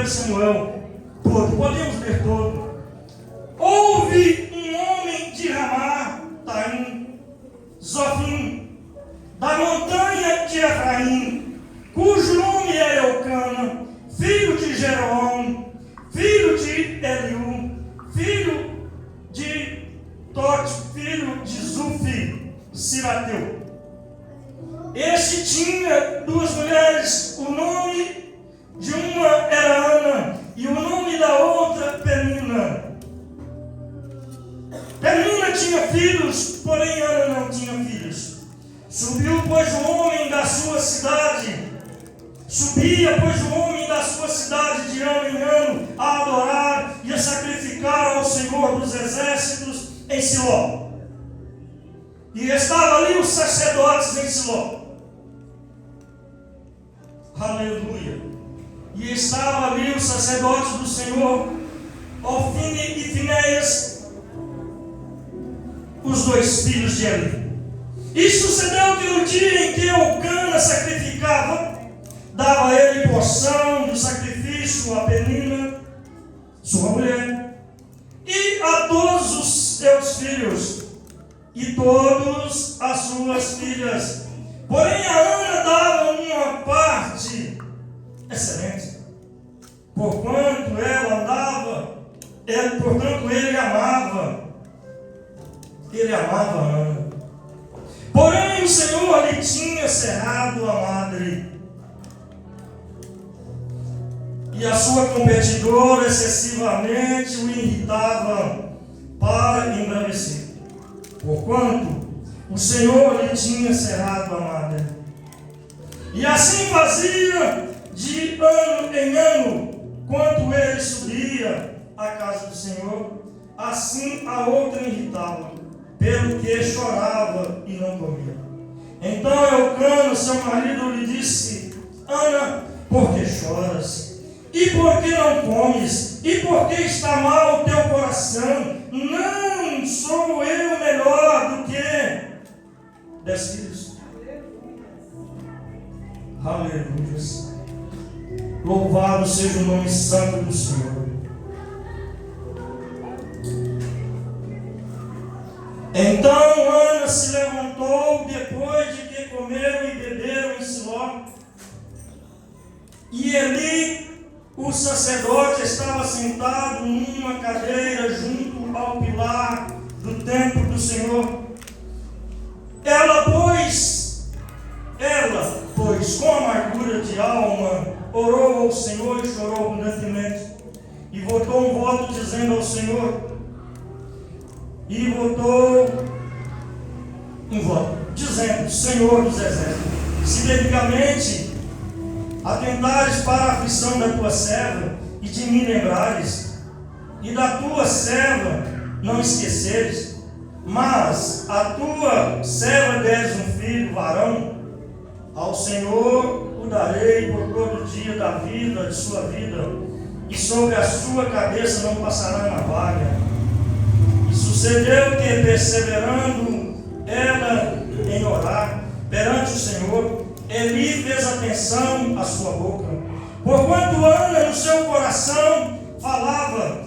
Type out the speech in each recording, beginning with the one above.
1 Samuel, todo, podemos ler todo. Houve um homem de Ramá, Taim, Zofim, da montanha de Efraim, cujo nome era Eucana, filho de Jeroão, filho de Eliú, filho de Tote, filho de Zufi, Sirateu. Este tinha duas mulheres, o nome de uma era Ana e o nome da outra Penina. Penina tinha filhos, porém Ana não tinha filhos. Subiu, pois, o homem da sua cidade, subia, pois, o homem da sua cidade de ano em ano a adorar e a sacrificar ao Senhor dos Exércitos em Siló. E estavam ali os sacerdotes em Siló. Aleluia. E estavam ali os sacerdotes do Senhor, Ofni e Finéias, os dois filhos de Eli. E sucedeu que no dia em que Eucana sacrificava, dava a ele porção do sacrifício a Penina, sua mulher, e a todos os seus filhos, e todas as suas filhas. Porém a Ana dava uma parte excelente, porquanto ela andava, portanto ele amava a Ana. Porém o Senhor lhe tinha cerrado a madre, e a sua competidora excessivamente o irritava para embravecer, porquanto o Senhor lhe tinha cerrado a madre. E assim fazia de ano em ano, quando ele subia à casa do Senhor, assim a outra irritava, pelo que chorava e não comia. Então Eucana, seu marido, lhe disse: Ana, por que choras? E por que não comes? E por que está mal o teu coração? Não sou eu melhor do que 10 filhos? Aleluia. Louvado seja o nome santo do Senhor. Então Ana se levantou depois de que comeram e beberam em Siló, e Eli, o sacerdote, estava sentado numa cadeira junto ao pilar do templo do Senhor. Ela, pois, com amargura de alma, orou ao Senhor e chorou abundantemente, e votou um voto dizendo ao Senhor, Senhor dos Exércitos, se devidamente atentares para a aflição da tua serva, e de mim lembrares, e da tua serva não esqueceres, mas a tua serva deres um filho varão, ao Senhor o darei por todo o dia da vida, de sua vida, e sobre a sua cabeça não passará navalha. E sucedeu que, perseverando ela em orar perante o Senhor, Eli fez atenção à sua boca, porquanto Ana no seu coração falava,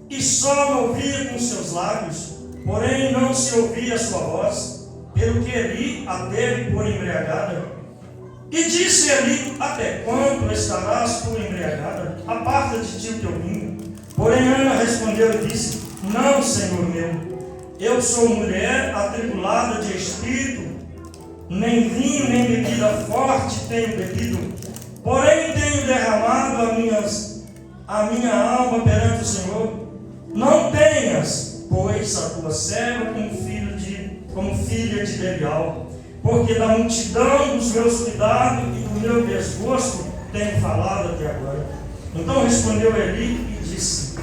e só ouvia com seus lábios, porém não se ouvia a sua voz, pelo que Eli a teve por embriagada. E disse Eli: até quando estarás tu embriagada? Aparta de ti o teu vinho. Porém Ana respondeu e disse: não, Senhor meu, eu sou mulher atribulada de espírito, nem vinho nem bebida forte tenho bebido, porém tenho derramado a minha alma perante o Senhor. Não tenhas, pois, a tua serva como filha de Belial, porque da multidão dos meus cuidados e do meu desgosto tenho falado até agora. Então respondeu Eli e disse: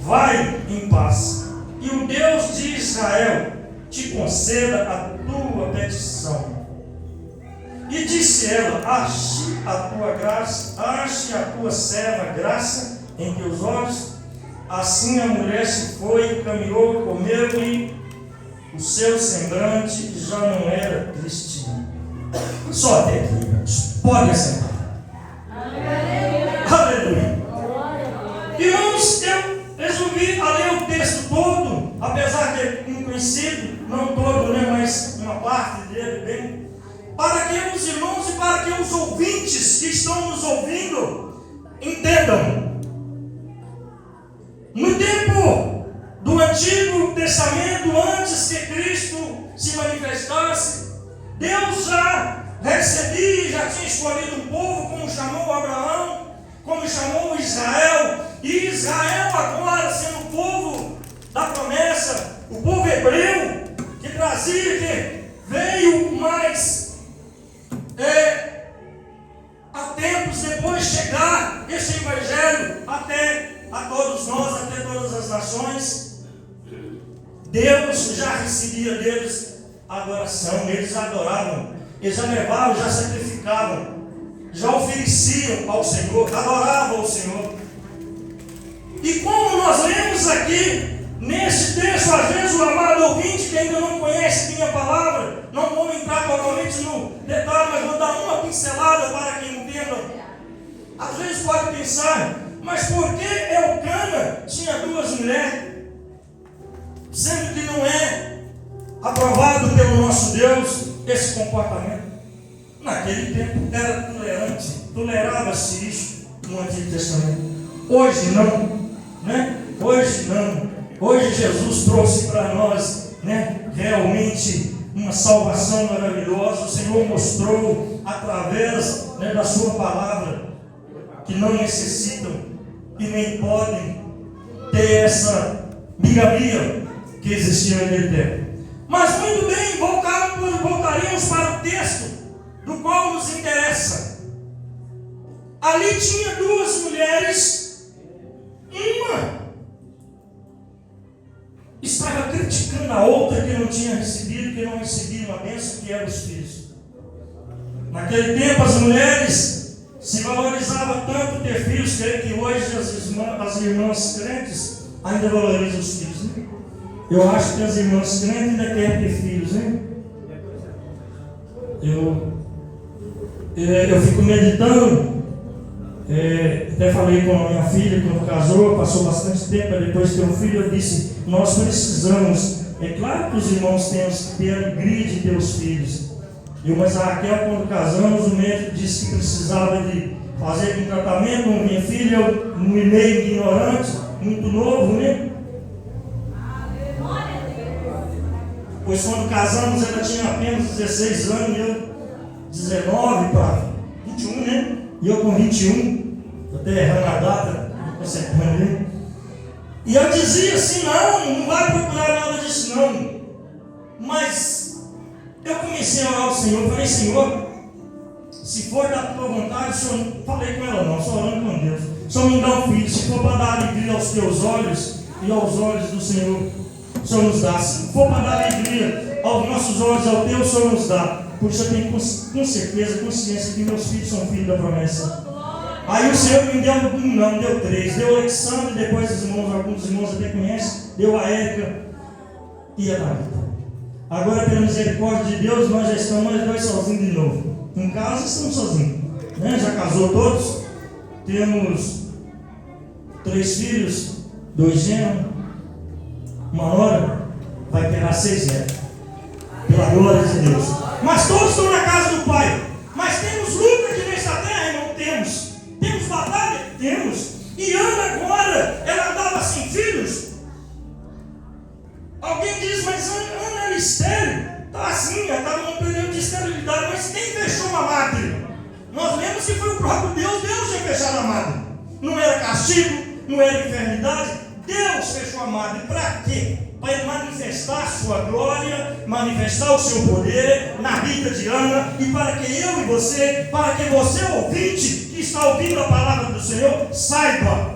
vai em paz, e o Deus de Israel te conceda a tua petição. E disse ela: ache a tua serva graça em teus olhos. Assim a mulher se foi, caminhou, comeu, e o seu semblante já não era tristinho. Só até aqui, irmãos. Pode sentar. Aleluia. Deus, eu resolvi a ler o texto todo, apesar de ter conhecido, não todo, né, mas uma parte dele bem, para que os irmãos e para que os ouvintes que estão nos ouvindo entendam. No tempo do Antigo Testamento, antes que Cristo se manifestasse, Deus já recebia, já tinha escolhido um povo, como chamou Abraão, como chamou Israel, e Israel agora sendo o povo da promessa, o povo hebreu, que trazia, que veio mais há tempos depois chegar esse evangelho até a todos nós, até todas as nações. Deus já recebia deles a adoração, eles adoravam, eles já levavam, já sacrificavam, já ofereciam ao Senhor, adoravam ao Senhor. E como nós lemos aqui, nesse texto, às vezes o amado ouvinte que ainda não conhece minha palavra, não vou entrar totalmente no detalhe, mas vou dar uma pincelada para quem entenda. Às vezes pode pensar, mas por que Elcana tinha 2 mulheres? Sendo que não é aprovado pelo nosso Deus esse comportamento. Naquele tempo era tolerante, tolerava-se isso no Antigo Testamento. Hoje não, né? Hoje não. Hoje Jesus trouxe para nós, né, realmente uma salvação maravilhosa. O Senhor mostrou através, né, da sua palavra que não necessitam e nem podem ter essa bigamia que existia naquele tempo. Mas muito bem, voltaríamos para o texto do qual nos interessa. Ali tinha 2 mulheres, uma estava criticando a outra que não tinha recebido, que não recebia uma bênção, que eram os filhos. Naquele tempo as mulheres se valorizavam tanto ter filhos, creio que hoje as irmãs crentes ainda valorizam os filhos, né? Eu acho que as irmãs crentes ainda querem ter filhos, né? Eu fico meditando, até falei com a minha filha quando casou, passou bastante tempo, depois de ter um filho, eu disse, nós precisamos, é claro que os irmãos temos que ter a alegria de ter os filhos. Mas a Raquel, quando casamos, o médico disse que precisava de fazer um tratamento, minha filha, um meio ignorante, muito novo, né? Pois quando casamos ela tinha apenas 16 anos, eu 19 para 21, né? E eu com 21, até errando a data, né? E eu dizia assim, não vai procurar nada disso não. Mas eu comecei a orar ao Senhor, falei, Senhor, se for da tua vontade, o Senhor, não falei com ela não, só orando com Deus. O Senhor me dá um filho, se for para dar alegria aos teus olhos e aos olhos do Senhor, o Senhor nos dá. Se for para dar alegria aos nossos olhos, ao teu, o Senhor nos dá. Por isso eu tenho com certeza, consciência que meus filhos são filhos da promessa. Aí o Senhor me deu um, não, deu 3. Deu o Alexandre, depois os irmãos, alguns irmãos até conhecem, deu a Érica e a Thalita. Agora, pela misericórdia de Deus, nós já estamos nós 2 sozinhos de novo. Em casa estamos sozinhos, né? Já casou todos. Temos 3 filhos, 2 genros, uma nora, vai pegar 6 netos. Pela glória de Deus. Mas todos estão na casa do Pai. Mas temos luta aqui nesta terra, irmão? Temos. Temos batalha? Temos. E Ana agora, ela andava sem filhos. Alguém diz, mas Ana era estéril. Tá assim, ela estava num período de esterilidade. Mas quem fechou uma madre? Nós lemos que foi o próprio Deus. Deus tinha fechado a madre. Não era castigo, não era enfermidade. Deus fechou a madre. Para quê? Para ele manifestar a sua glória, manifestar o seu poder na vida de Ana, e para que eu e você, para que você ouvinte que está ouvindo a palavra do Senhor, saiba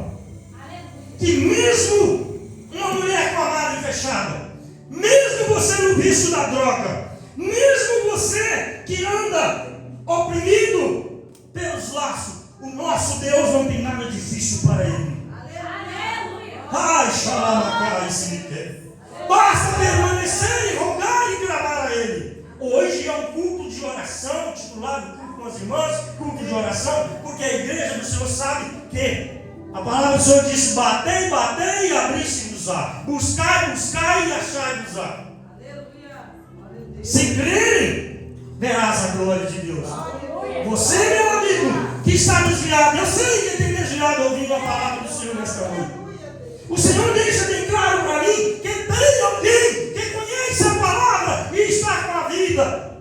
que mesmo uma mulher com a madre fechada, mesmo você no vício da droga, mesmo você que anda oprimido pelos laços, o nosso Deus não tem nada difícil para ele. Ai, xalamacá, esse me quer. Basta permanecer e rogar e clamar a Ele. Hoje é um culto de oração, titulado culto com as irmãs, culto de oração, porque a igreja do Senhor sabe que A palavra do Senhor disse: batei, batei e abri-se-vos-á. Buscai, buscai e achai-vos-á. Se crerem, verás a glória de Deus. Você, meu amigo, que está desviado, eu sei que tem desviado ouvindo a palavra do Senhor nesta noite. O Senhor deixa bem claro para mim que tem alguém que conhece a palavra e está com a vida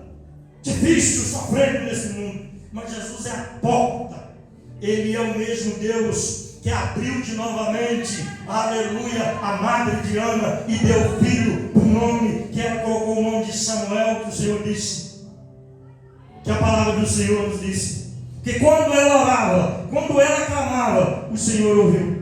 difícil, sofrendo nesse mundo. Mas Jesus é a porta. Ele é o mesmo Deus que abriu de novamente, aleluia, a madre de Ana e deu filho por nome, que ela colocou o nome de Samuel, que o Senhor disse, que a palavra do Senhor nos disse, que quando ela orava, quando ela clamava, o Senhor ouviu.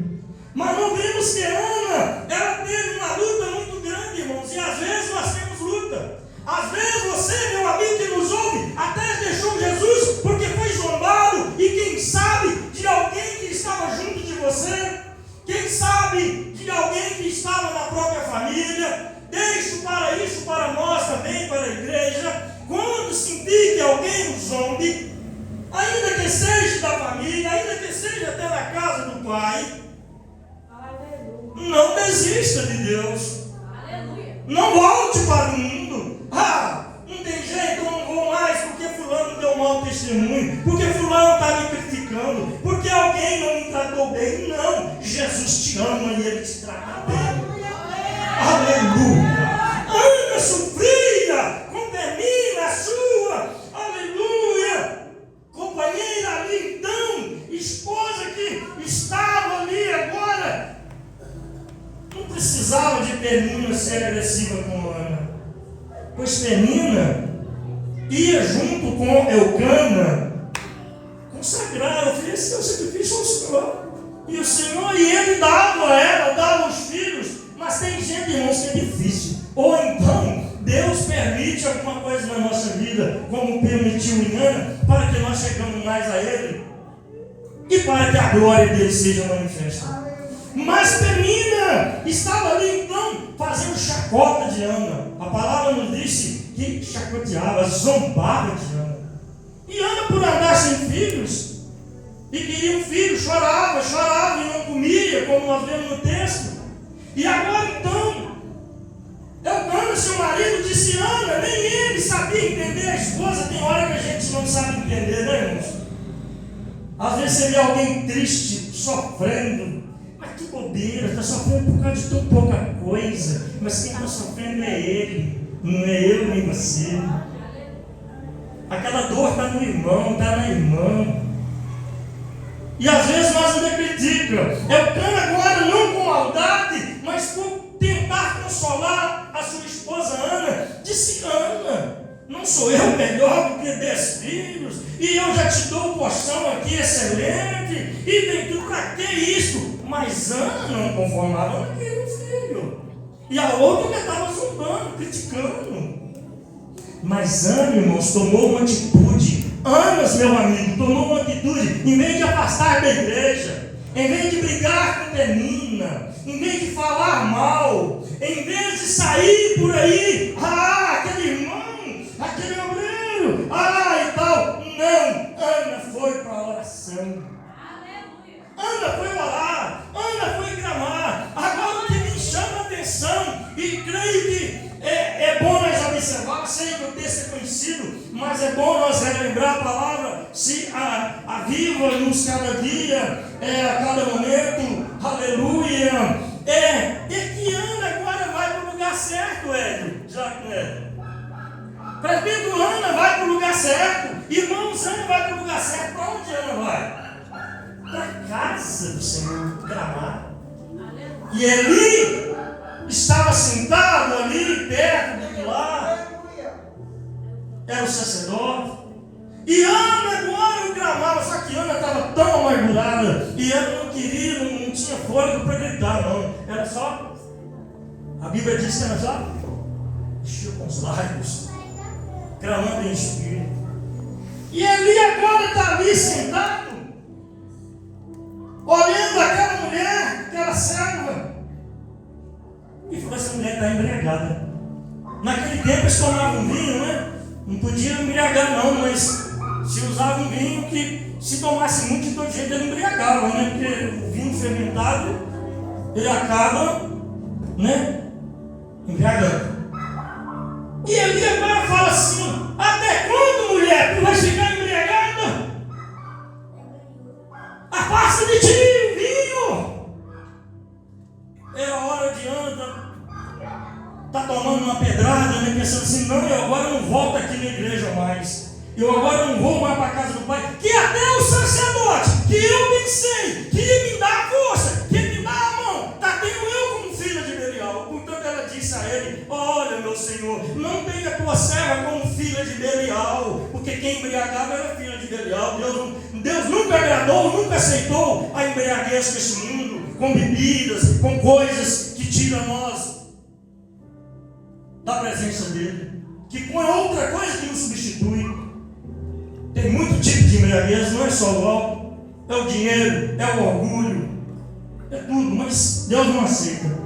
Mas não vemos que Ana, ela teve uma luta muito grande, irmãos, e às vezes nós temos luta. Às vezes você, meu amigo que nos ouve, até deixou Jesus porque foi zombado, e quem sabe de alguém que estava junto de você, quem sabe de alguém que estava na própria família. Deixo para isso para nós também, para a igreja, quando sentir que alguém nos zombe, ainda que seja da família, ainda que seja até da casa do pai, não desista de Deus. Não volte para o mundo. Não tem jeito, eu não vou mais porque fulano deu mau testemunho, porque fulano está me criticando, porque alguém não me tratou bem. Não, Jesus te ama e Ele te trata bem. Aleluia. Ana sofria com Penina sua, aleluia, companheira ali então, esposa que estava ali agora. Não precisava de Penina ser agressiva com Ana, pois Penina ia junto com Elcana consagrar, oferecer o sacrifício ao Senhor. E o Senhor, e ele dava a ela, dava os filhos. Mas tem gente, irmãos, que é difícil. Ou então, Deus permite alguma coisa na nossa vida, como permitiu em Ana, para que nós chegamos mais a Ele e para que a glória dele seja manifesta. Mas Penina estava ali então fazendo chacota de Ana. A palavra nos disse que chacoteava, zombava de Ana. E Ana, por andar sem filhos, e queria um filho, chorava e não comia, como nós vemos no texto. E agora então, Elcana, seu marido, disse: Ana, nem ele sabia entender a esposa. Tem hora que a gente não sabe entender, né, irmãos? Às vezes você vê alguém triste, sofrendo. Mas que bobeira, está sofrendo por causa de tão pouca coisa. Mas quem está sofrendo é ele, não é eu nem você. Aquela dor está no irmão, está na irmã. E às vezes nós ainda criticamos. Elcana agora não com maldade, mas por tentar consolar a sua esposa Ana, disse: Ana, não sou eu melhor do que 10 filhos, e eu já te dou porção aqui excelente, e tem tudo, para que isso? Mas Ana não conformava, não queria um filho. E a outra que estava zombando, criticando. Mas Ana, irmãos, tomou uma atitude. Ana, meu amigo, tomou uma atitude. Em vez de afastar da igreja, em vez de brigar com Penina, em vez de falar mal, em vez de sair por aí, aquele irmão, aquele obreiro, e tal. Não, Ana foi para a oração. Ana foi orar, Ana foi clamar. Agora o que me chama a atenção, e creio que é bom nós observar, sei que o texto é conhecido, mas é bom nós relembrar a palavra, se aviva-nos cada dia, a cada momento, aleluia. Que Ana agora vai para o lugar certo, Hélio, já que é. Presbítero, Ana vai para o lugar certo, irmãos, Ana vai para o lugar certo. Para onde Ana vai? Para a casa do Senhor, clamar. E Eli estava sentado ali perto de lá, era o sacerdote. E Ana agora clamava, só que Ana estava tão amargurada, e Ana não queria, não tinha fôlego para gritar, não. Era só, a Bíblia diz que era só mexia com os lábios, clamando em espírito. E Eli agora está ali sentado, olhando aquela mulher, aquela serva, e falou: essa mulher está embriagada. Naquele tempo eles tomavam vinho, né? Não podia embriagar não, mas Se usava um vinho que, se tomasse muito, de todo jeito ele embriagava, né? Porque o vinho fermentado, ele acaba, né? Embriagando. E ele agora fala assim: até quando, mulher, tu vais ficar embriagada? Afasta de ti o vinho. É a hora de anda, tá tomando uma pedrada, né? Pensando assim: não, eu agora não volto aqui na igreja mais. Eu agora não vou mais para a casa do Pai. Que até o sacerdote, que eu pensei, que ia me dar força, que ia me dar a mão, está tendo eu como filha de Belial. Portanto, ela disse a ele: olha, meu Senhor, não tenha tua serva como filha de Belial, porque quem embriagava era filha de Belial. Deus nunca agradou, nunca aceitou a embriaguez desse mundo, com bebidas, com coisas que tiram nós da presença dele, que põe outra coisa que nos substitui. Tem muito tipo de embriaguez, não é só o álcool, é o dinheiro, é o orgulho, é tudo, mas Deus não aceita.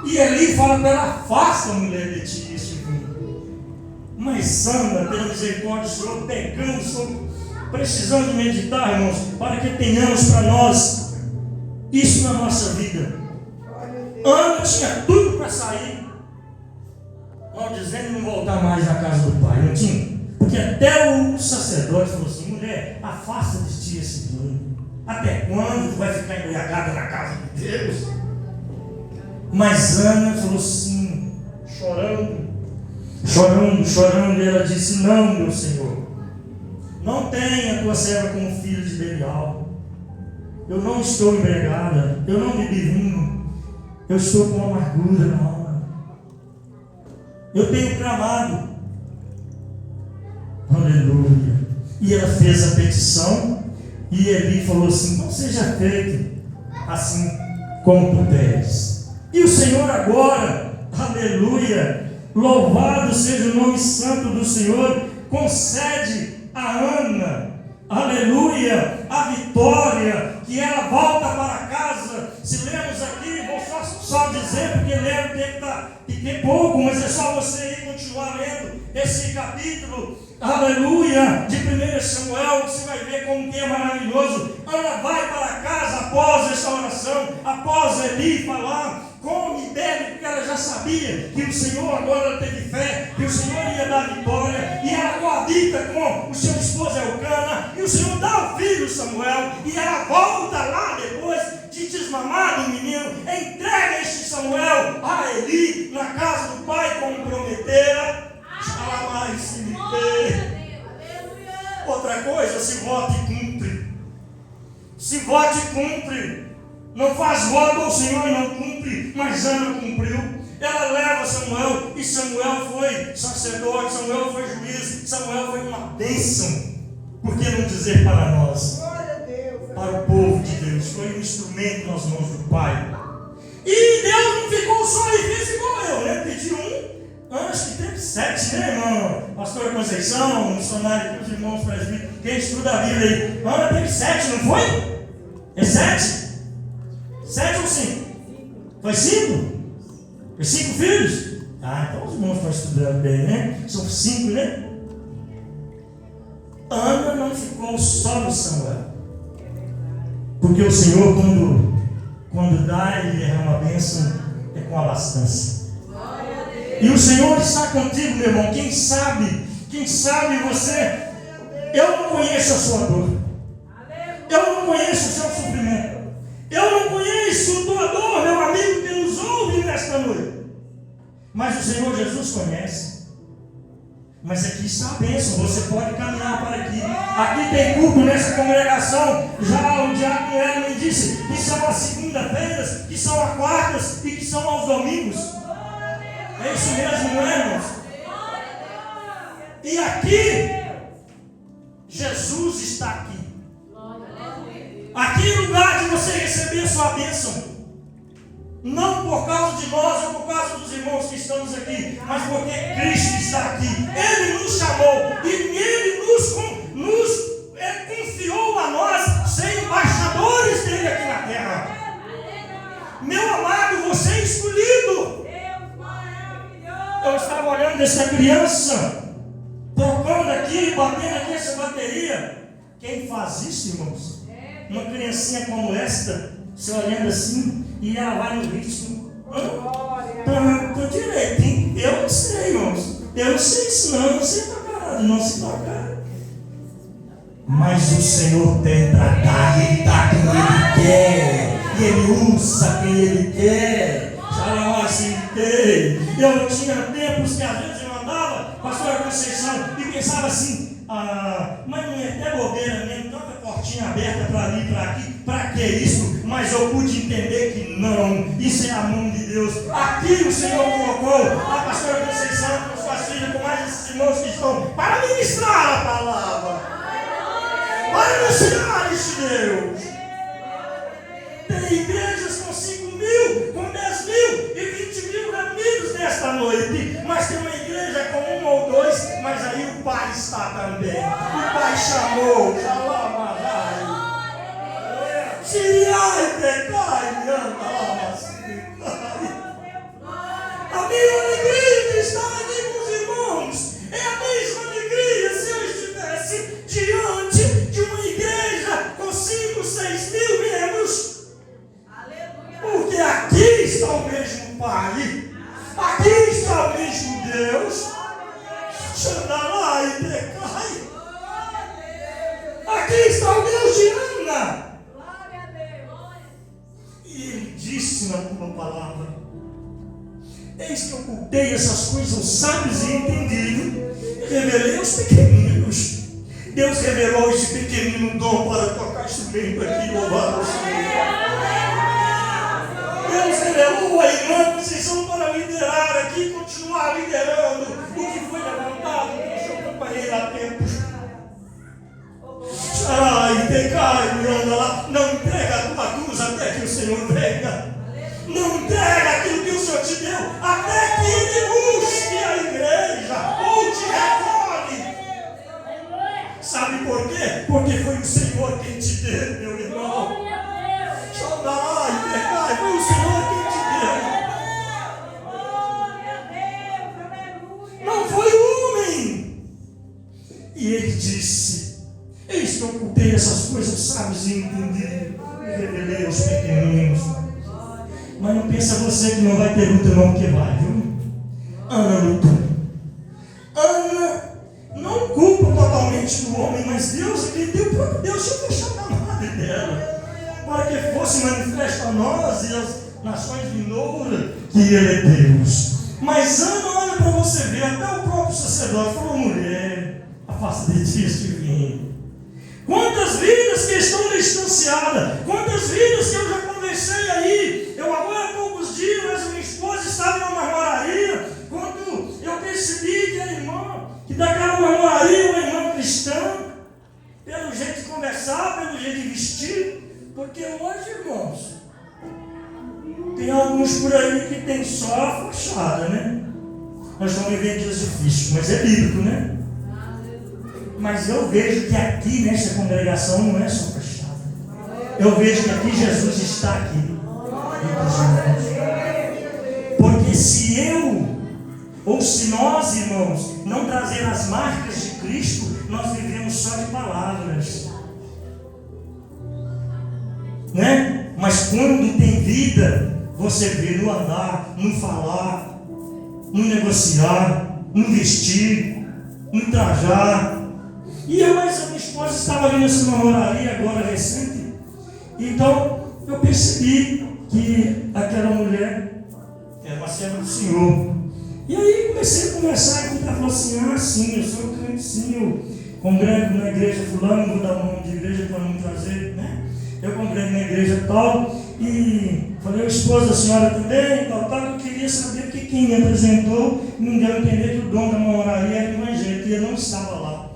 E Eli fala para ela: afasta a mulher de ti este vinho. Mas Sandra, pela misericórdia do Senhor, pecamos, Senhor, precisamos meditar, irmãos, para que tenhamos para nós isso na nossa vida. Ana tinha tudo para sair, maldizendo e não voltar mais na casa do pai, não tinha? Porque até o sacerdote falou assim: mulher, afasta de ti esse vinho. Até quando tu vai ficar embriagada na casa de Deus? Mas Ana falou assim, chorando, e ela disse: não, meu Senhor, não tenha a tua serva como filha de Belial. Eu não estou embriagada, eu não bebi vinho, eu estou com amargura na alma. Eu tenho clamado. Aleluia. E ela fez a petição, e Eli falou assim: não seja feito assim como tu pedes. E o Senhor agora, aleluia, louvado seja o nome santo do Senhor, concede a Ana, aleluia, a vitória, que ela volta para casa. Se lemos aqui, vou só dizer, porque ler o tempo está pouco, mas é só você ir continuar lendo esse capítulo, aleluia, de 1 Samuel, você vai ver como que é maravilhoso. Ana vai para casa após essa oração, após Eli falar, come e bebe, porque ela já sabia que o Senhor, agora ela teve fé, que o Senhor ia dar vitória, e ela coabita com o seu esposo Elcana, e o Senhor dá o filho Samuel, e ela volta lá depois de desmamar do menino, entrega este Samuel a Eli na casa do pai, como prometera. Outra coisa, se vote e cumpre. Se vote e cumpre. Não faz voto ao Senhor e não cumpre. Mas Ana cumpriu. Ela leva Samuel, e Samuel foi sacerdote, Samuel foi juiz, Samuel foi uma bênção. Por que não dizer para nós? Para o povo de Deus. Foi um instrumento nas mãos do Pai. E Deus não ficou só e fez igual eu, né? Pediu acho que teve 7, né, irmão? Pastor Conceição, missionário aqui, os irmãos presbíteros, quem estuda a Bíblia aí. Ana teve 7, não foi? É 7? 7 ou 5? Foi 5? Foi 5 filhos? Então os irmãos estão estudando bem, né? São 5, né? Ana não ficou só no Samuel. Porque o Senhor, quando dá e derrama a bênção, é com abastança. E o Senhor está contigo, meu irmão. Quem sabe você, eu não conheço a sua dor, eu não conheço o seu sofrimento, eu não conheço a tua dor, meu amigo que nos ouve nesta noite, mas o Senhor Jesus conhece. Mas aqui está a bênção, você pode caminhar para aqui. Aqui tem culto nessa congregação. Já o diácono Hélio me disse que são as segunda-feiras, que são as quartas e que são aos domingos. É isso mesmo, não é, irmãos? E aqui, Jesus está aqui. Aqui é lugar de você receber a sua bênção. Não por causa de nós ou por causa dos irmãos que estamos aqui, mas porque Cristo está aqui. Ele nos chamou e Ele nos confiou a nós ser embaixadores dele aqui na terra. Meu amado, você é escolhido. Eu estava olhando essa criança, tocando aqui, batendo aqui essa bateria. quem faz isso, irmãos? Uma criancinha como esta, você olhando assim, e ela vai no ritmo. Tá direitinho. Eu não sei, irmãos. Eu não sei isso não. Eu não sei tocar nada. Não se tocar. Mas o Senhor tem para dar. Ele dá quem Ele quer. E Ele usa quem Ele quer. Eu tinha tempos que às vezes eu andava, pastora Conceição, e pensava assim, mas não é até bobeira mesmo, tanta portinha aberta para ali, para aqui, para que isso? Mas eu pude entender que não, isso é a mão de Deus. Aqui o Senhor colocou a pastora Conceição com suas filhas, com mais esses irmãos que estão para ministrar a palavra, para anunciar esse Deus. Tem igrejas com 5.000, com 10.000 e 20.000 reunidos nesta noite, mas tem uma igreja com 1 ou 2, mas aí o Pai está também. O Pai chamou, Siriai, Decai, a minha alegria de estar aqui com os irmãos é a mesma alegria se eu estivesse diante de uma igreja com 5, 6 mil membros. Porque aqui está o mesmo Pai, aqui está o mesmo Deus. Xandalá e Decai. Aqui está o Deus de Ana. E Ele disse na tua palavra: eis que eu ocultei essas coisas aos sábios e entendidos, e revelei aos pequeninos. Deus revelou esse pequenino dom para tocar instrumento aqui, louvado ao Senhor. Deus revelou a irmã Conceição para liderar aqui, continuar liderando o que foi levantado pelo seu companheiro há tempos. Xarai, Decai, anda lá. Não entrega a tua cruz até que o Senhor venha. Não entrega aquilo que o Senhor te deu até que Ele busque a igreja ou te recolhe. Sabe por quê? Porque foi o Senhor quem te deu, meu irmão. Xarai, Decai, foi o Senhor quem te deu. Não foi o homem. E Ele disse: eis que eu ocultei essas coisas, sábios e entendidos, e revelei aos pequeninos. Mas não pensa você que não vai ter luta, não, que vai, viu? Ana lutou. Ana não culpa totalmente do homem, mas Deus, Ele deu, o próprio Deus tinha deixado a madre dela, para que fosse manifesto a nós e as nações vindouras que Ele é Deus. Mas Ana, olha para você ver, até o próprio sacerdote falou: mulher, afasta de ti este vinho. Quantas vidas que estão distanciadas, quantas vidas que eu já conversei aí. Eu agora há poucos dias, mas minha esposa estava em uma marmoraria, quando eu percebi que a irmã, que daquela marmoraria, uma irmã cristã, pelo jeito de conversar, pelo jeito de vestir, porque hoje, irmãos, tem alguns por aí que tem só a fachada, né? Nós vamos viver dias difíceis, mas é bíblico, né? Mas eu vejo que aqui nessa congregação não é só fachada. Eu vejo que aqui Jesus está aqui. Porque se eu, ou se nós, irmãos, não trazer as marcas de Cristo, nós vivemos só de palavras, né? Mas quando tem vida, você vê no andar, no falar, no negociar, no vestir, no trajar. E eu, mas a minha esposa estava ali nessa namoraria agora recente. Então eu percebi que aquela mulher era uma serva do Senhor. E aí comecei a conversar e ela falou assim: sim, eu sou crente, sim, eu congrego na igreja fulano, vou dar um nome de igreja para não trazer, né? Eu congrego na igreja tal. E falei: esposa da senhora também, tal, eu queria saber porque quem me apresentou me deu a entender que o dono da namoraria era evangélico e eu não estava lá.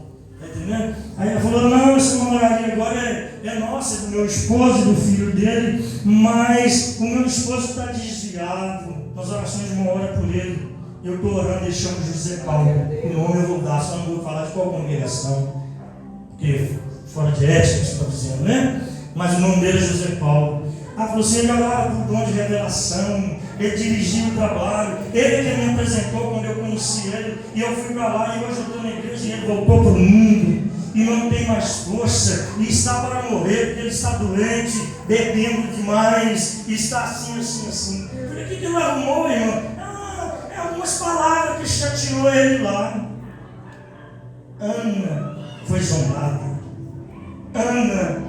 Aí ela falou: não, essa namoraria agora é nossa, é do meu esposo e do filho dele, mas o meu esposo está desviado. Nas orações de uma hora por ele, eu estou orando, ele chama José Paulo. O nome eu vou dar, só não vou falar de qual congregação, porque fora de ética, você está dizendo, né? Mas o nome dele é José Paulo. Ela falou assim: ele orava por dom de revelação, ele dirigia o trabalho, ele que me apresentou quando eu conheci ele, e eu fui para lá, e hoje eu estou na igreja, e ele voltou para o mundo, e não tem mais força, e está para morrer, porque ele está doente, bebendo demais, e está assim. Eu falei, o que ele arrumou, irmão? É algumas palavras que chateou ele lá. Ana foi zombada, Ana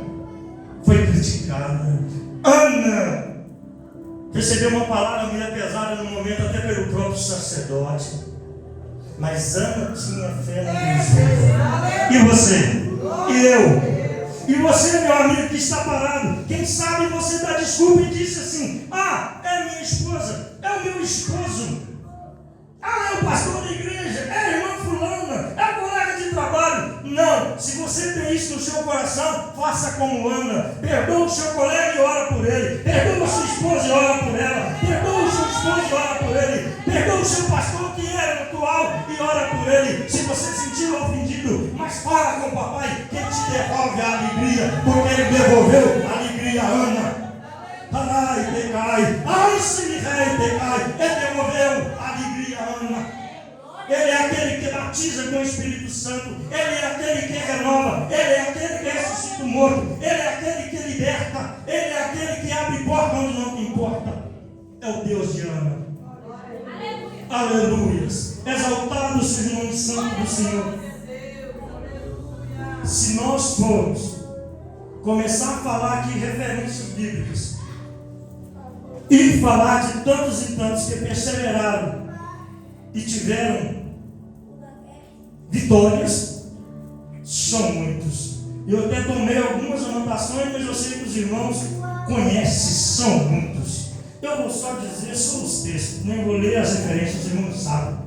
foi criticada, Ana recebeu uma palavra meio pesada no momento, até pelo próprio sacerdote. Mas Ana tinha fé no Deus. E você? E eu? E você, meu amigo que está parado? Quem sabe você dá desculpa e disse assim: é minha esposa, é o meu esposo, é o pastor da igreja, é a irmã fulana, é o colega de trabalho. Não, se você tem isso no seu coração, faça como Ana. Perdoa o seu colega e ora por ele. Perdoa a sua esposa e ora por ela. Perdoa o seu esposo e ora por ele. Perdoa o seu pastor que era atual e ora por ele. Se você se sentir ofendido, mas fala com o papai que ele te devolve a alegria, porque ele devolveu a alegria a Ana. Ai, pecai, ai, se me rei, pecai. Ele devolveu a alegria a Ana. Ele é aquele que batiza com o Espírito Santo. Ele é aquele que renova. Ele é aquele que ressuscita o morto. Ele é aquele que liberta. Ele é aquele que abre porta onde não tem porta. É o Deus de Ana. Aleluias. Exaltado seja o nome santo do Senhor. Se nós formos começar a falar aqui referências bíblicas e falar de tantos e tantos que perseveraram e tiveram vitórias, são muitos. Eu até tomei algumas anotações, mas eu sei que os irmãos conhecem, são muitos. Eu vou só dizer só os textos, nem vou ler as referências, os irmãos sabem.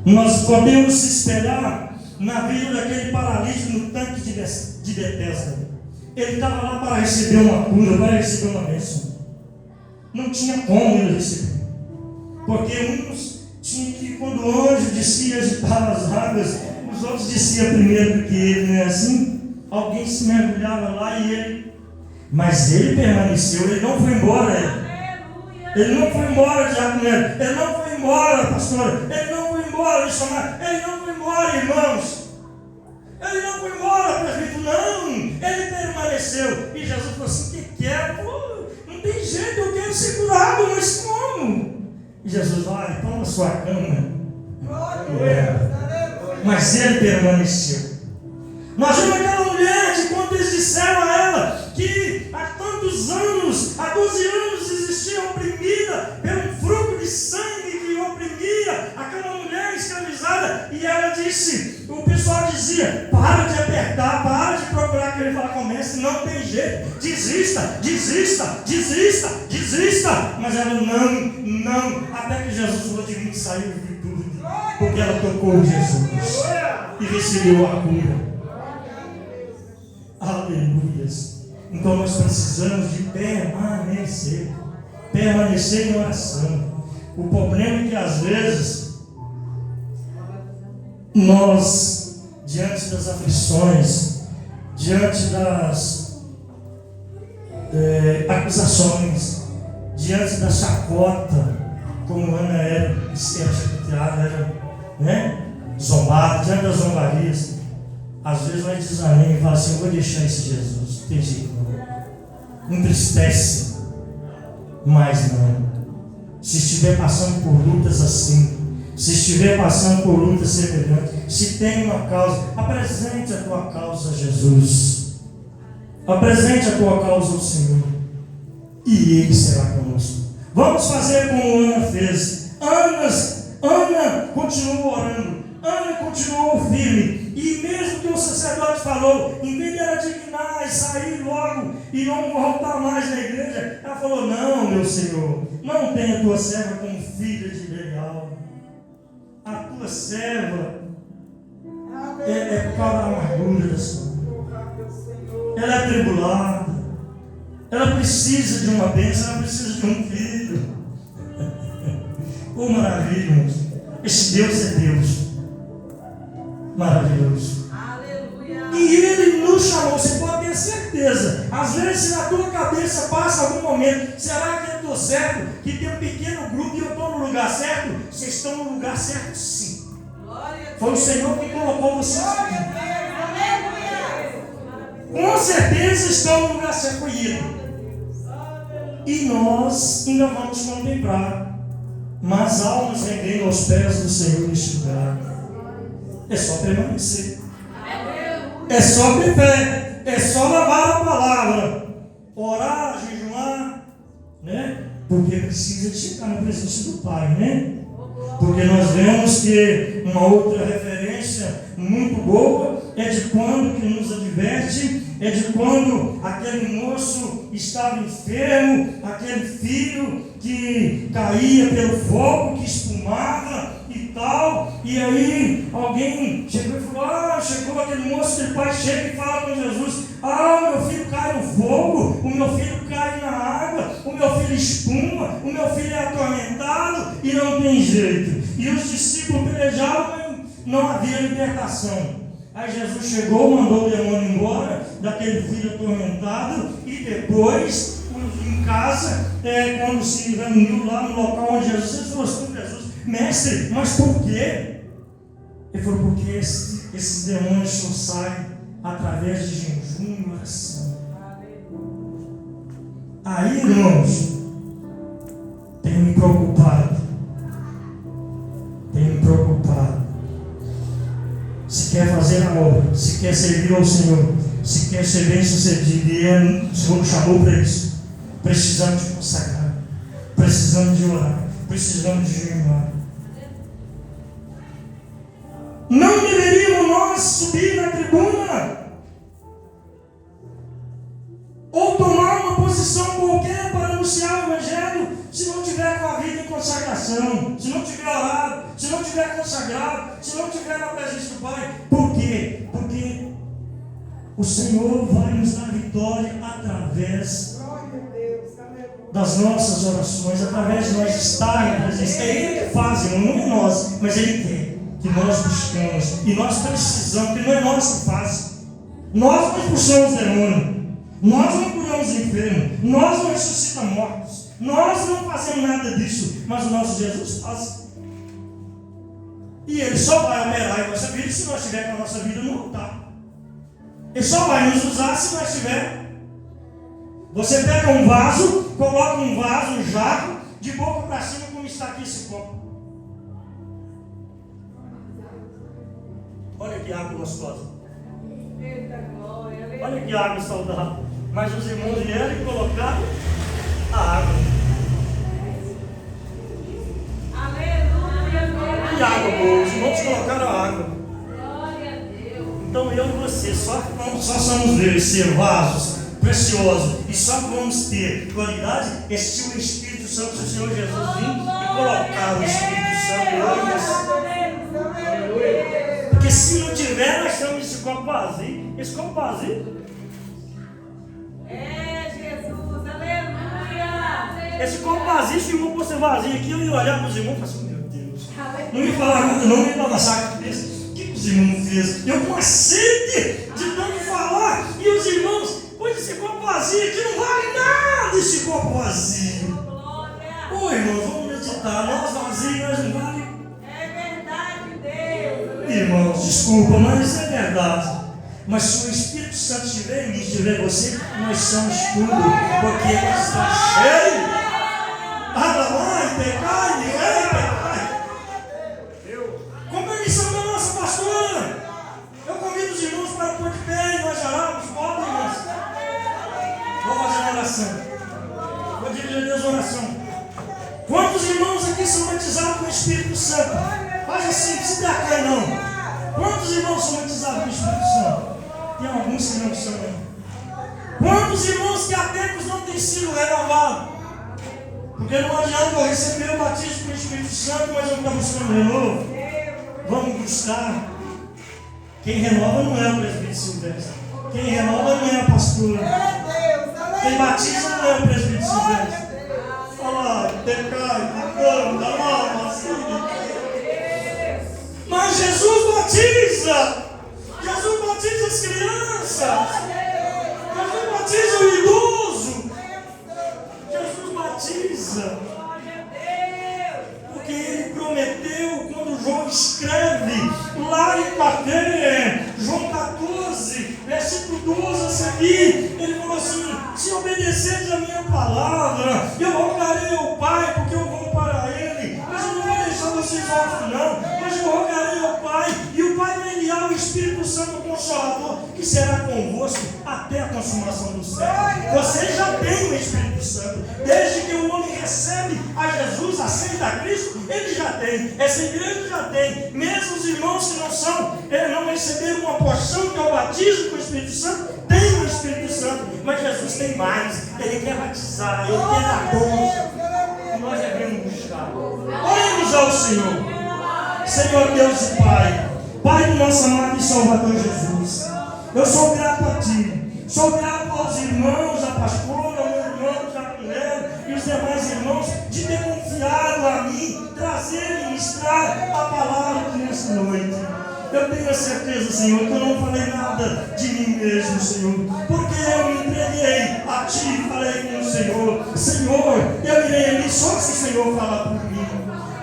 Nós podemos se espelhar na vida daquele paralítico no tanque de Betesda. Ele estava lá para receber uma cura, para receber uma bênção. Não tinha como ele receber, porque uns tinham que, quando o anjo descia e agitava as águas, os outros desciam primeiro do que ele, não é assim? Alguém se mergulhava lá e ele, mas ele permaneceu, ele não foi embora. Ele não foi embora, diaconete, ele não foi embora, pastora, ele não foi embora, missionário, ele não foi embora, irmãos. Ele não foi embora, presbítero, não, ele permaneceu. E Jesus falou assim: que é? Não tem jeito, eu quero ser curado, mas como? E Jesus vai, toma a sua cama. Mas ele permaneceu. Nós vimos aquela mulher que, quando eles disseram a ela que há tantos anos, há 12 anos, existia oprimida pelo fruto de sangue que oprimia aquela mulher escravizada, e ela disse, o pessoal dizia: para de apertar, para de procurar querer falar com o mestre, não tem jeito, desista. Mas ela não, até que Jesus falou de mim, saiu de tudo, porque ela tocou Jesus e recebeu a cura. Aleluias. Então nós precisamos de permanecer em oração. O problema é que às vezes nós, diante das aflições, diante das acusações, diante da chacota, como Ana era chacoteada, era zombada, diante das zombarias, às vezes nós desanimamos e falamos assim: eu vou deixar esse Jesus, não tem jeito não, entristece, mas não. Se estiver passando por lutas assim, se estiver passando por lutas semelhantes, se tem uma causa, apresente a tua causa a Jesus, apresente a tua causa ao Senhor, e Ele será conosco. Vamos fazer como Ana fez. Ana continuou orando, Ana continuou firme, e mesmo que o sacerdote falou, em vez de ela dignar e sair logo e não voltar mais na igreja, ela falou: não, meu Senhor, não tenha a tua serva como filha de Belial. A tua serva é por causa da amargura da sua vida. Ela é tribulada, ela precisa de uma bênção, ela precisa de um filho. Oh, maravilha, irmãos. Esse Deus é Deus maravilhoso. Aleluia. E Ele nos chamou, você pode ter certeza. Às vezes, se na tua cabeça passa algum momento: será que eu estou certo? Que tem um pequeno grupo e eu estou no lugar certo? Vocês estão no lugar certo, sim. Foi o Senhor que colocou vocês aqui. certeza estão no lugar certo, foi ele. E nós ainda vamos contemplar mais almas rendendo aos pés do Senhor neste lugar. É só permanecer. É só ter fé. É só lavar a palavra. Orar, jejuar, né? Porque precisa de chegar na presença do Pai, né? Porque nós vemos que uma outra referência muito boa é de quando que nos adverte, é de quando aquele moço estava enfermo, aquele filho que caía pelo fogo, que espumava e tal, e aí alguém chegou e falou, chegou aquele moço, aquele pai chega e fala com Jesus, meu filho cai no fogo, o meu filho cai na água, o meu filho espuma, o meu filho é atormentado e não tem jeito. E os discípulos pelejavam, mas não havia libertação. Aí Jesus chegou, mandou o demônio embora daquele filho atormentado, e depois, em casa, quando se reuniu lá no local onde Jesus falou assim, Jesus, mestre, mas por quê? Ele falou, porque esses demônios só saem através de jejum e oração. Aí, irmãos, tenho me preocupado. Se quer fazer a obra, se quer servir ao Senhor, se quer ser bem sucedido, e o Senhor nos chamou para isso, precisamos de consagrar, precisamos de orar, precisamos de jejuar. Não deveríamos nós subir na tribuna ou tomar uma posição qualquer para anunciar o Evangelho se não tiver com a vida em consagração, se não tiver orado, se não tiver consagrado, se não tiver na presença do Pai. Por quê? Porque o Senhor vai nos dar vitória através das nossas orações, através de nós estarmos na presença. É Ele que faz, não é nós, mas Ele quer que nós buscamos, e nós precisamos, porque não é nós que faz. Nós não expulsamos demônio, nós não curamos enfermos, nós não ressuscitamos mortos, nós não fazemos nada disso, mas o nosso Jesus faz. E Ele só vai operar em nossa vida se nós estivermos com a nossa vida no altar. Ele só vai nos usar se nós estivermos. Você pega um vaso, coloca um vaso, um jaco, de boca para cima, como está aqui esse copo. Olha que água gostosa. Olha que água saudável. Mas os irmãos vieram e colocaram a água. E água boa. Os irmãos colocaram a água. Então eu e você só somos ver ser vasos preciosos. E só vamos ter qualidade se o Espírito Santo, se o Senhor Jesus vir e colocar o Espírito Santo hoje. Porque se não tiver, nós estamos esse copo vazio. Esse copo vazio. Jesus, aleluia. Esse copo vazio, se o irmão fosse vazio aqui, eu ia olhar para os irmãos e falar assim, meu Deus. Não me falar nada, não me balançar a cabeça. O que os irmãos fez? Eu com a sede de tanto falar. E os irmãos, pois esse copo vazio aqui não vale nada, esse copo vazio. Ô irmãos, vamos meditar. Nós vazios, nós não vale. Irmãos, desculpa, mas isso é verdade. Mas se o Espírito Santo estiver em mim, estiver em você, nós somos tudo, porque nós estamos cheios. Adamai, pecai. Com permissão da nossa pastora, eu convido os irmãos para pôr de pé e nós orarmos. Podem, irmãos? Vamos fazer uma oração. Vou dirigir a Deus uma oração. Quantos irmãos aqui são batizados com o Espírito Santo? Faz assim, não se dá cá não. Quantos irmãos são batizados com o Espírito Santo? Tem alguns que não são. Quantos irmãos que há tempos não têm sido renovados? Porque não adianta eu receber o batismo com o Espírito Santo, mas eu estou buscando renovo. Vamos buscar. Quem renova não é o presbítero Silvestre. Quem renova não é a pastora. Quem batiza não é o presbítero Silvestre. Olha lá, pecai, pecando, dá mal, assim. Mas Jesus batiza. Jesus batiza as crianças. Jesus batiza o idoso. Jesus batiza. Porque Ele prometeu quando João escreve lá em Mateus, João 14, versículo 12 a aqui, ele falou assim: se obedeceres a minha palavra, eu rogarei ao Pai, porque eu vou para Ele. Mas eu não vou deixar vocês órfãos, não. Mas eu rogarei ao Pai, e o Pai vai enviar o Espírito Santo Consolador, que será convosco até a consumação do século. Vocês já têm o Espírito Santo. Desde que o homem recebe a Jesus, aceita a Cristo, ele já tem. Essa igreja já tem. Mesmo os irmãos que não receberam uma porção, que é o batismo com o Espírito Santo, tem o Espírito Santo. Mas Jesus tem mais. Ele quer batizar, ele quer dar dons. E nós devemos buscar. Oremos ao Senhor. Senhor Deus e Pai, Pai do nosso amado e Salvador Jesus, eu sou grato a Ti, sou grato aos irmãos, a pastora, ao meu irmão, Jacileno e os demais irmãos, de ter confiado a mim, trazer e ministrar a palavra aqui nessa noite. Eu tenho a certeza, Senhor, que eu não falei nada de mim mesmo, Senhor, porque eu me entreguei a Ti e falei com o Senhor: Senhor, eu irei ali só se o Senhor falar por mim.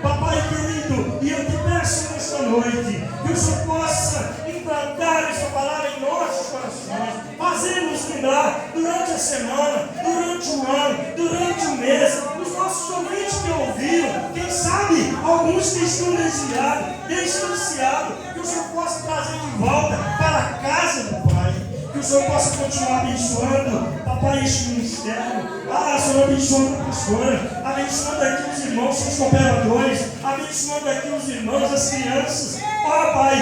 Papai querido, e eu te peço nesta noite que o Senhor possa implantar esta palavra em nossos corações, fazer-nos lembrar durante a semana, durante o ano, durante o mês, os nossos ouvintes que ouviram, quem sabe alguns que estão distanciados, que o Senhor possa trazer de volta para a casa do Pai. Que o Senhor possa continuar abençoando, papai, este ministério. Senhor, abençoando a pastora, abençoando aqui os irmãos, os cooperadores, abençoando aqui os irmãos, as crianças. Pai,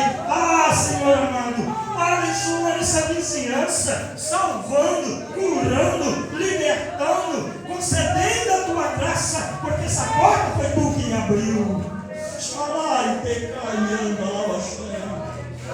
Senhor amado, abençoando essa vizinhança, salvando, curando, libertando, concedendo a tua graça, porque essa porta foi tu quem abriu.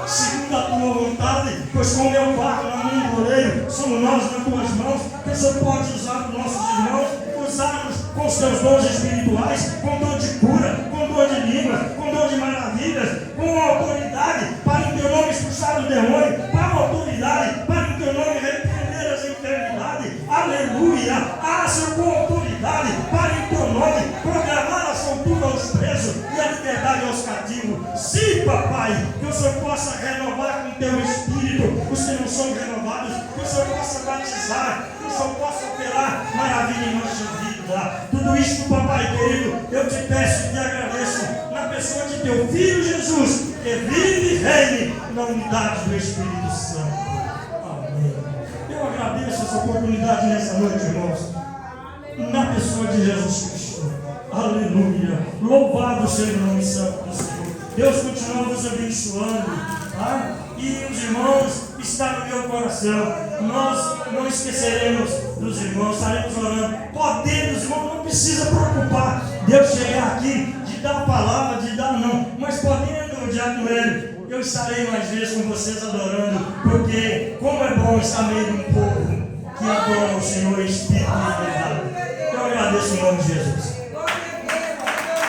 Segundo a tua vontade, pois como é o barco na mão do oleiro, somos nós nas tuas mãos, que o Senhor pode usar os nossos irmãos, usar-nos com os teus dons espirituais, com dom de cura, com dom de línguas, com dom de maravilhas, com autoridade para em teu nome expulsar o demônio, com autoridade para em teu nome repreender as enfermidades. Aleluia! Senhor, com autoridade para em teu nome programar a soltura aos presos e a liberdade aos cativos. Sim, papai, que o Senhor possa renovar com teu espírito os que não são renovados, que o Senhor possa batizar, que o Senhor possa operar maravilha em nossa vida. Tudo isso, papai querido, eu te peço e te agradeço na pessoa de teu Filho Jesus, que vive e reine na unidade do Espírito Santo. Amém. Eu agradeço essa oportunidade nessa noite, irmãos, na pessoa de Jesus Cristo. Aleluia. Louvado seja o nome santo do Senhor. Deus continua vos abençoando, tá? E os irmãos estão no meu coração. Nós não esqueceremos dos irmãos, estaremos orando. Podendo, os irmãos, não precisa preocupar Deus chegar aqui, de dar a palavra, de dar não. Mas podendo, Diácono Hélio, eu estarei mais vezes com vocês adorando, porque como é bom estar meio de um povo que adora o Senhor em espírito e em verdade. Eu agradeço em nome de Jesus.